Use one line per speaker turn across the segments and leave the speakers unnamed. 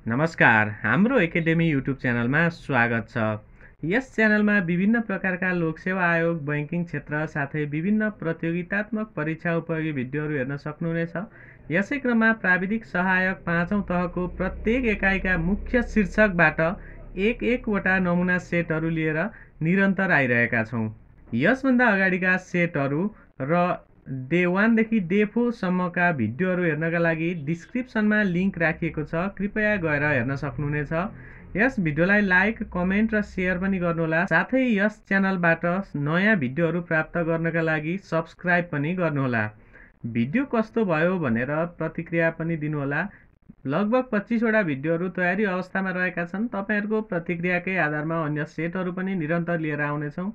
नमस्कार, हाम्रो academy YouTube च्यानलमा स्वागत छ। यस च्यानलमा विभिन्न प्रकारका लोकसेवा आयोग, बैंकिङ क्षेत्र साथै विभिन्न प्रतियोगितात्मक परीक्षा उपयोगी भिडियोहरू हेर्न सक्नुहुनेछ। यसै क्रममा प्राविधिक सहायक 5औं तहको प्रत्येक एकाइका मुख्य शीर्षकबाट एकवटा नमुना सेटहरू लिएर निरन्तर आइरहेका छौँ। यसभन्दा अगाडिका सेटहरू र डे 1 देखि डे 4 सम्मका भिडियोहरू हेर्नका लागि डिस्क्रिप्सनमा लिङ्क राखिएको छ, कृपया गएर हेर्न सक्नुहुनेछ। यस भिडियोलाई लाइक, कमेन्ट र सेयर पनि गर्नुहोला। साथै यस च्यानलबाट नयाँ भिडियोहरू प्राप्त गर्नका लागि सब्स्क्राइब पनि गर्नुहोला। भिडियो कस्तो भयो भनेर प्रतिक्रिया पनि दिनुहोला। लगभग 25 वटा भिडियोहरू तयारी अवस्थामा रहेका छन्। तपाईहरुको प्रतिक्रियाकै आधारमा अन्य सेटहरू पनि निरन्तर लिएर आउनेछौँ।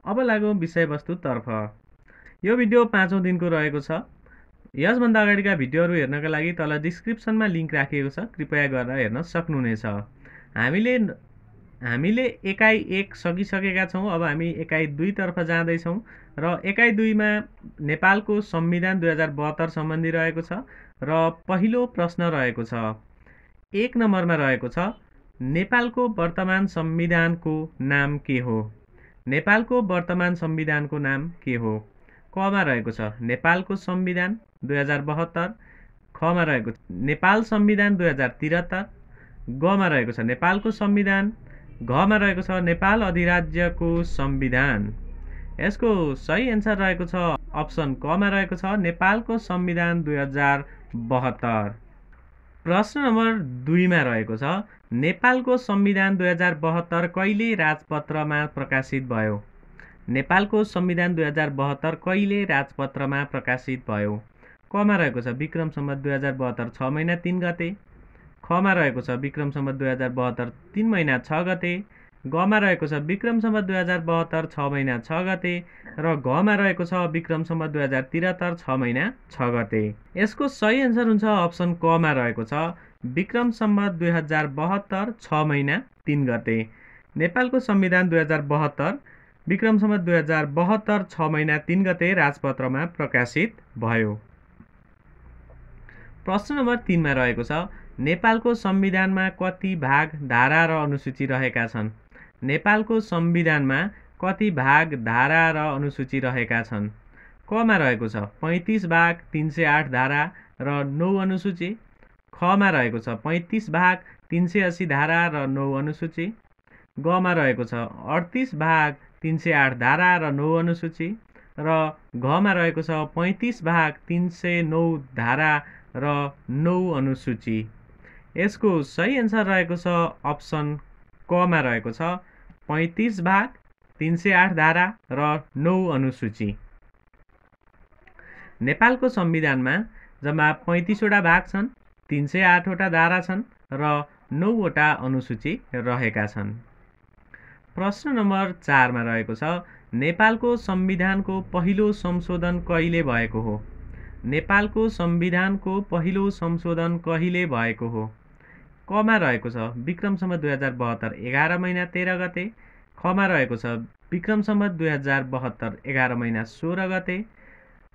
अब लागौँ विषयवस्तुतर्फ। यो भिडियो 5औं दिनको रहेको छ। यसभन्दा अगाडिका भिडियोहरू हेर्नका लागि तल डिस्क्रिप्सनमा लिङ्क राखिएको छ, कृपया गरेर हेर्न सक्नुहुनेछ। हामीले एकाइ 1 सकिसकेका छौँ। अब हामी एकाइ 2 तर्फ जाँदैछौँ र एकाइ 2 मा नेपालको संविधान 2072 सम्बन्धी रहेको छ र पहिलो प्रश्न रहेको छ। 1 नम्बरमा रहेको छ, नेपालको वर्तमान संविधानको नाम के हो? नेपालको वर्तमान संविधानको नाम के हो? कमा रहेको छ नेपालको संविधान 2072, खमा रहेको छ नेपाल संविधान 2073, गमा रहेको छ नेपालको संविधान, घमा रहेको छ नेपाल अधिराज्यको संविधान। यसको सही एन्सर रहेको छ अप्सन कमा रहेको छ नेपालको संविधान 2072। प्रश्न नम्बर 2 मा रहेको छ, नेपालको संविधान 2072 कहिले राजपत्रमा प्रकाशित भयो? नेपालको संविधान 2072 कहिले राजपत्रमा प्रकाशित भयो? कमा रहेको छ विक्रम सम्वत 2072 6 महिना 3 गते, खमा रहेको छ विक्रम सम्वत 2072 3 महिना 6 गते, गमा रहेको छ विक्रम सम्वत 2072 6 महिना 6 गते र घमा रहेको छ विक्रम सम्वत 2073 6 महिना 6 गते। यसको सही एन्सर हुन्छ अप्सन कमा रहेको छ विक्रम सम्वत 2072 6 महिना 3 गते। नेपालको संविधान 2072 विक्रम सम्वत 2072 6 महिना 3 गते राजपत्रमा प्रकाशित भयो। प्रश्न नम्बर 3 मा रहेको छ, नेपालको संविधानमा कति भाग, धारा र अनुसूची रहेका छन्? नेपालको संविधानमा कति भाग, धारा र अनुसूची रहेका छन्? कमा रहेको छ 35 भाग, 308 धारा र 9 अनुसूची, खमा रहेको छ 35 भाग, 380 धारा र 9 अनुसूची, गमा रहेको छ 38 भाग, 308 धारा र 9 अनुसूची र घमा रहेको छ 35 भाग, 309 धारा र 9 अनुसूची। यसको सही एन्सर रहेको छ अप्सन कमा रहेको छ 35 भाग, 308 धारा र 9 अनुसूची। नेपालको संविधानमा जम्मा 35 वटा भाग छन्, 308 वटा धारा छन् र 9 वटा अनुसूची रहेका छन्। प्रश्न नम्बर 4 मा रहेको छ, नेपालको संविधानको पहिलो संशोधन कहिले भएको हो? नेपालको संविधानको पहिलो संशोधन कहिले भएको हो? कमा रहेको छ विक्रम सम्वत 2072 11 महिना 13 गते, खमा रहेको छ विक्रम सम्वत 2072 11 महिना 16 गते,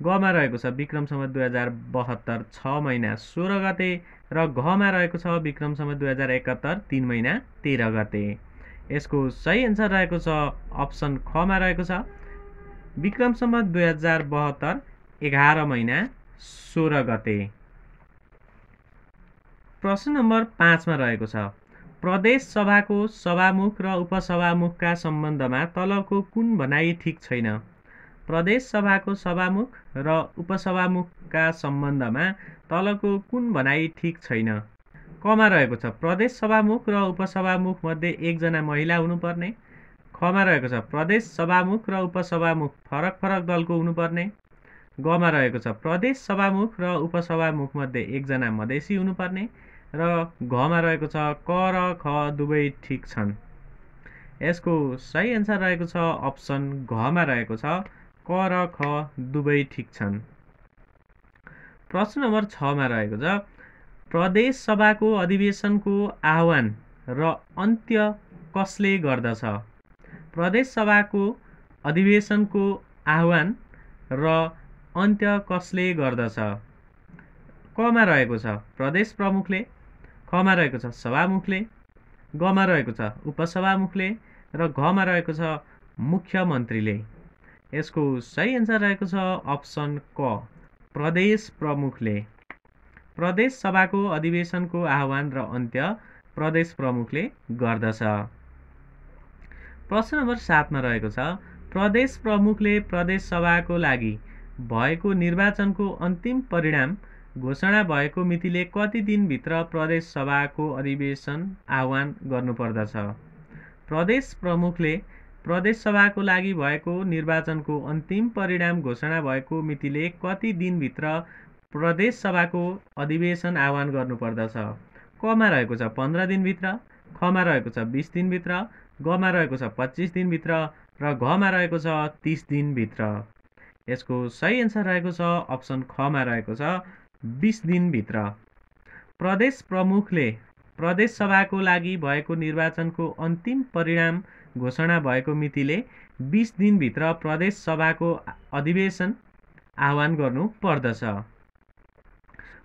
गमा रहेको छ विक्रम सम्वत 2072 6 महिना 16 गते र घमा रहेको छ विक्रम सम्वत 2071 3 महिना 13 गते। यसको सही एन्सर रहेको छ अप्सन खमा रहेको छ विक्रम सम्वत 2072 11 महिना 16 गते। प्रश्न नम्बर 5 मा रहेको छ, प्रदेश सभाको सभामुख र उपसभामुखका सम्बन्धमा तलको कुन भनाइ ठिक छैन? प्रदेश सभाको सभामुख र उपसभामुखका सम्बन्धमा तलको कुन भनाइ ठिक छैन? कमा रहेको छ प्रदेश सभामुख र उपसभामुख मध्ये एकजना महिला हुनुपर्ने, खमा रहेको छ प्रदेश सभामुख र उपसभामुख फरक फरक दलको हुनुपर्ने, गमा रहेको छ प्रदेश सभामुख र उपसभामुख मध्ये एकजना मधेसी हुनुपर्ने र घमा रहेको छ क र ख दुवै ठिक छन्। यसको सही एन्सर रहेको छ अप्सन घमा रहेको छ क र ख दुवै ठिक छन्। प्रश्न नम्बर 6 मा रहेको छ, प्रदेश सभाको अधिवेशनको आह्वान र अन्त्य कसले गर्दछ? प्रदेश सभाको अधिवेशनको आह्वान र अन्त्य कसले गर्दछ? कमा रहेको छ प्रदेश प्रमुखले, खमा रहेको छ सभामुखले, गमा रहेको छ उपसभामुखले र घमा रहेको छ मुख्यमन्त्रीले। यसको सही एन्सर रहेको छ अप्सन क, प्रदेश प्रमुखले। प्रदेश सभाको अधिवेशनको आह्वान र अन्त्य प्रदेश प्रमुखले गर्दछ। प्रश्न नम्बर 7 मा रहेको छ प्रदेश प्रमुखले प्रदेश सभाको लागि भएको निर्वाचनको अन्तिम परिणाम घोषणा भएको मितिले कति दिनभित्र प्रदेश सभाको अधिवेशन आह्वान गर्नुपर्दछ? प्रदेश प्रमुखले प्रदेश सभाको लागि भएको निर्वाचनको अन्तिम परिणाम घोषणा भएको मितिले कति दिनभित्र प्रदेश सभाको अधिवेशन आह्वान गर्नुपर्दछ? कमा रहेको छ 15 दिनभित्र, खमा रहेको छ 20 दिनभित्र, गमा रहेको छ 25 दिनभित्र र घमा रहेको छ 30 दिनभित्र। यसको सही एन्सर रहेको छ अप्सन खमा रहेको छ 20 दिनभित्र। प्रदेश प्रमुखले प्रदेश सभाको लागि भएको निर्वाचनको अन्तिम परिणाम घोषणा भएको मितिले 20 दिनभित्र प्रदेश सभाको अधिवेशन आह्वान गर्नु पर्दछ।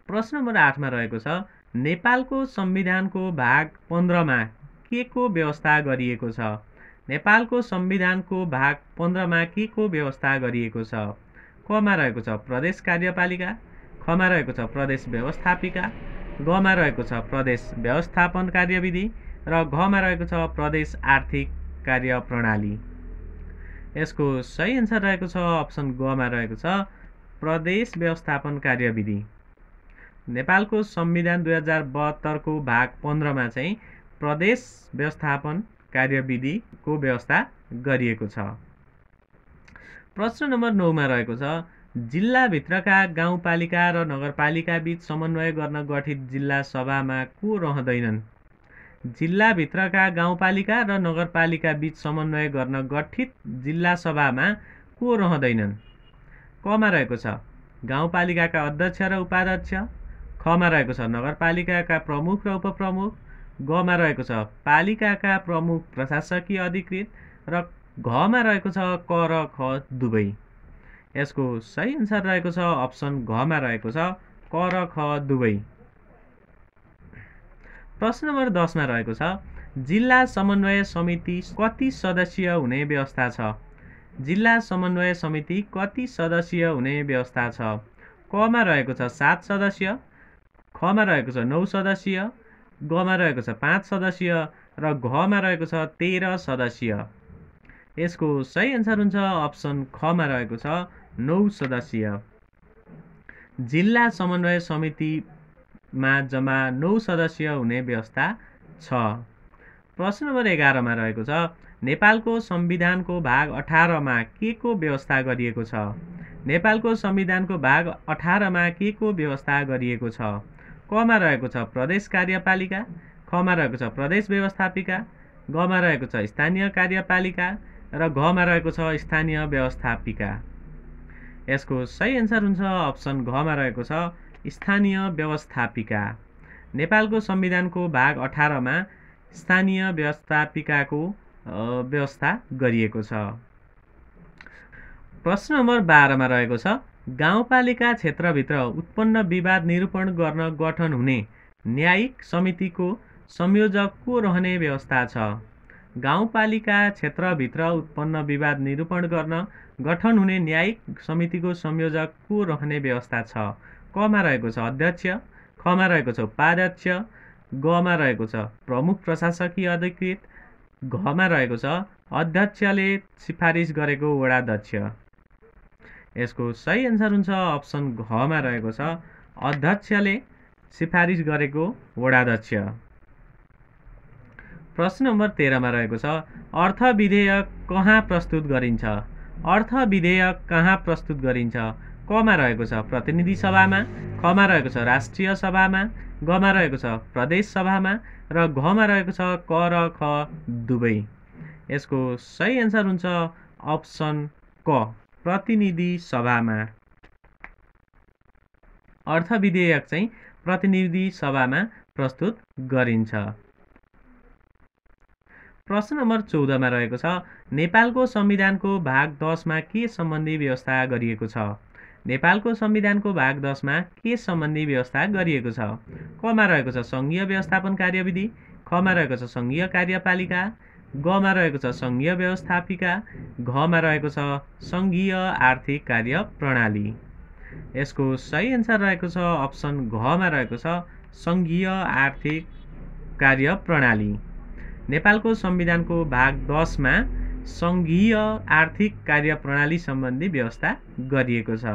प्रश्न नम्बर 8 मा रहेको छ नेपालको संविधानको भाग 15 मा के को व्यवस्था गरिएको छ? नेपालको संविधानको भाग 15 मा के को व्यवस्था गरिएको छ? कमा रहेको छ प्रदेश कार्यपालिका, खमा रहेको छ प्रदेश व्यवस्थापिका, गमा रहेको छ प्रदेश व्यवस्थापन कार्यविधि र घमा रहेको छ प्रदेश आर्थिक कार्यप्रणाली। यसको सही एन्सर रहेको छ अप्सन गमा रहेको छ प्रदेश व्यवस्थापन कार्यविधि। नेपालको संविधान 2072 को भाग 15 मा चाहिँ प्रदेश व्यवस्थापन कार्यविधिको व्यवस्था गरिएको छ। प्रश्न नम्बर 9 मा रहेको छ जिल्लाभित्रका गाउँपालिका र नगरपालिका बीच समन्वय गर्न गठित जिल्ला सभामा को रहँदैनन्? जिल्लाभित्रका गाउँपालिका र नगरपालिका बीच समन्वय गर्न गठित जिल्ला सभामा को रहँदैनन्? कमा रहेको छ गाउँपालिकाका अध्यक्ष र उपाध्यक्ष, खमा रहेको छ नगरपालिकाका प्रमुख र उपप्रमुख, गमा रहेको छ पालिकाका प्रमुख प्रशासकीय अधिकृत र घमा रहेको छ क र ख दुवै। यसको सही एन्सर रहेको छ अप्सन घमा रहेको छ क र ख दुवै। प्रश्न नम्बर 10 मा रहेको छ जिल्ला समन्वय समिति कति सदस्यीय हुने व्यवस्था छ? जिल्ला समन्वय समिति कति सदस्यीय हुने व्यवस्था छ? कमा रहेको छ 7 सदस्य, खमा रहेको छ 9 सदस्यीय, गमा रहेको छ 5 सदस्यीय र घमा रहेको छ 13 सदस्यीय। यसको सही एन्सर हुन्छ अप्सन खमा रहेको छ 9 सदस्यीय। जिल्ला समन्वय समितिमा जम्मा 9 सदस्य हुने व्यवस्था छ। प्रश्न नम्बर 11 मा रहेको छ नेपालको संविधानको भाग 18 मा के को व्यवस्था गरिएको छ? नेपालको संविधानको भाग 18 मा के को व्यवस्था गरिएको छ? कमा रहेको छ प्रदेश कार्यपालिका, खमा रहेको छ प्रदेश व्यवस्थापिका, गमा रहेको छ स्थानीय कार्यपालिका र घमा रहेको छ स्थानीय व्यवस्थापिका। यसको सही एन्सर हुन्छ अप्सन घमा रहेको छ स्थानीय व्यवस्थापिका। नेपालको संविधानको भाग 18 मा स्थानीय व्यवस्थापिकाको व्यवस्था गरिएको छ। प्रश्न नम्बर 12 मा रहेको छ गाउँपालिका क्षेत्रभित्र उत्पन्न विवाद निरूपण गर्न गठन हुने न्यायिक समितिको संयोजक को रहने व्यवस्था छ? गाउँपालिका क्षेत्रभित्र उत्पन्न विवाद निरूपण गर्न गठन हुने न्यायिक समितिको संयोजक को रहने व्यवस्था छ? कमा रहेको छ अध्यक्ष, खमा रहेको छ उपाध्यक्ष, गमा रहेको छ प्रमुख प्रशासकीय अधिकृत, घमा रहेको छ अध्यक्षले सिफारिस गरेको वडाध्यक्ष। यसको सही एन्सर हुन्छ अप्सन घमा रहेको छ अध्यक्षले सिफारिस गरेको वडाध्यक्ष। प्रश्न नम्बर 13 मा रहेको छ अर्थ विधेयक कहाँ प्रस्तुत गरिन्छ? अर्थ विधेयक कहाँ प्रस्तुत गरिन्छ? कमा रहेको छ प्रतिनिधि सभामा, खमा रहेको छ राष्ट्रिय सभामा, गमा रहेको छ प्रदेश सभामा र घमा रहेको छ क र ख दुवै। यसको सही एन्सर हुन्छ अप्सन क प्रतिनिधि सभामा। अर्थ विधेयक चाहिँ प्रतिनिधि सभामा प्रस्तुत गरिन्छ। प्रश्न नम्बर 14 मा रहेको छ नेपालको संविधानको भाग 10 मा के सम्बन्धी व्यवस्था गरिएको छ? नेपालको संविधानको भाग 10 मा के सम्बन्धी व्यवस्था गरिएको छ? क मा रहेको छ संघीय व्यवस्थापन कार्यविधि, ख मा रहेको छ संघीय कार्यपालिका, ग मा रहेको छ संघीय व्यवस्थापिका, घ मा रहेको छ संघीय आर्थिक कार्य प्रणाली। यसको सही एन्सर रहेको छ अप्सन घ मा रहेको छ संघीय आर्थिक कार्य प्रणाली। नेपालको संविधानको भाग 10 मा संघीय आर्थिक कार्य प्रणाली सम्बन्धी व्यवस्था गरिएको छ।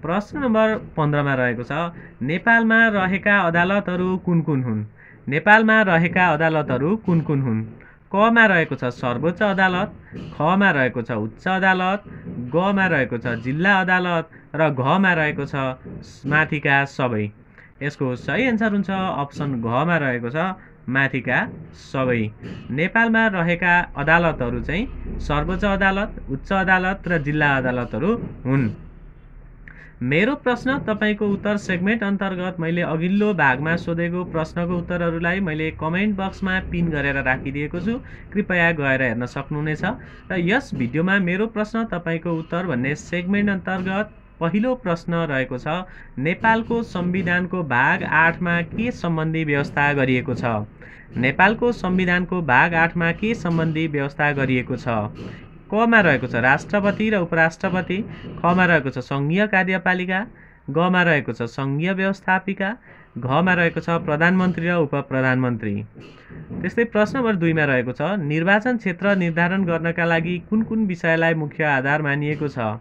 प्रश्न नम्बर 15 मा रहेको छ नेपालमा रहेका अदालतहरू कुन कुन हुन्? नेपालमा रहेका अदालतहरू कुन कुन हुन्? क मा रहेको छ सर्वोच्च अदालत, ख मा रहेको छ उच्च अदालत, ग मा रहेको छ जिल्ला अदालत र घ मा रहेको छ माथिका सबै। यसको सही एन्सर हुन्छ अप्सन घ मा रहेको छ माथिका सबै। नेपालमा रहेका अदालतहरू चाहिँ सर्वोच्च अदालत, उच्च अदालत र जिल्ला अदालतहरू हुन्। मेरो प्रश्न तपाईको उत्तर सेगमेन्ट अन्तर्गत मैले अघिल्लो भागमा सोधेको प्रश्नको उत्तरहरूलाई मैले कमेन्ट बक्समा पिन गरेर राखिदिएको छु, कृपया गएर हेर्न सक्नुहुनेछ। र यस भिडियोमा मेरो प्रश्न तपाईको उत्तर भन्ने सेगमेन्ट अन्तर्गत पहिलो प्रश्न रहेको छ नेपालको संविधानको भाग 8 मा के सम्बन्धी व्यवस्था गरिएको छ? नेपालको संविधानको भाग 8 मा के सम्बन्धी व्यवस्था गरिएको छ? क मा रहेको छ राष्ट्रपति र उपराष्ट्रपति, ख मा रहेको छ संघीय कार्यपालिका, ग मा रहेको छ संघीय व्यवस्थापिका, घ मा रहेको छ प्रधानमन्त्री र उपप्रधानमन्त्री। त्यस्तै प्रश्न नम्बर 2 मा रहेको छ निर्वाचन क्षेत्र निर्धारण गर्नका लागि कुन कुन विषयलाई मुख्य आधार मानिएको छ?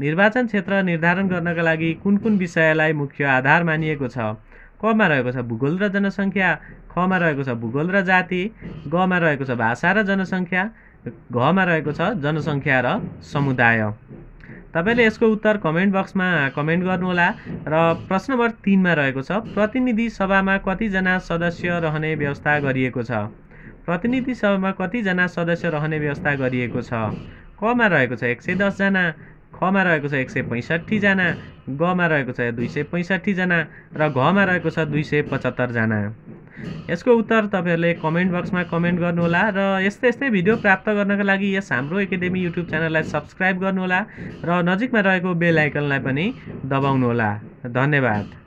निर्वाचन क्षेत्र निर्धारण गर्नका लागि कुन कुन विषयलाई मुख्य आधार मानिएको छ? क मा रहेको छ भूगोल र जनसङ्ख्या, ख मा रहेको छ भूगोल र जाति, ग मा रहेको छ भाषा र जनसङ्ख्या, घ मा रहेको छ जनसङ्ख्या र समुदाय। तपाईले यसको उत्तर कमेन्ट बक्समा कमेन्ट गर्नुहोला। र प्रश्न नम्बर 3 मा रहेको छ प्रतिनिधि सभामा कतिजना सदस्य रहने व्यवस्था गरिएको छ? प्रतिनिधि सभामा कतिजना सदस्य रहने व्यवस्था गरिएको छ? क मा रहेको छ 110 जना, ख मा रहेको छ 165 जना, ग मा रहेको छ 265 जना र घ मा रहेको छ 275 जना। यसको उत्तर तपाईहरुले कमेन्ट बक्समा कमेन्ट गर्नुहोला र यस्तै भिडियो प्राप्त गर्नका लागि यस हाम्रो एकाडेमी युट्युब च्यानललाई सब्स्क्राइब गर्नुहोला र नजिकमा रहेको बेल आइकनलाई पनि दबाउनुहोला। धन्यवाद।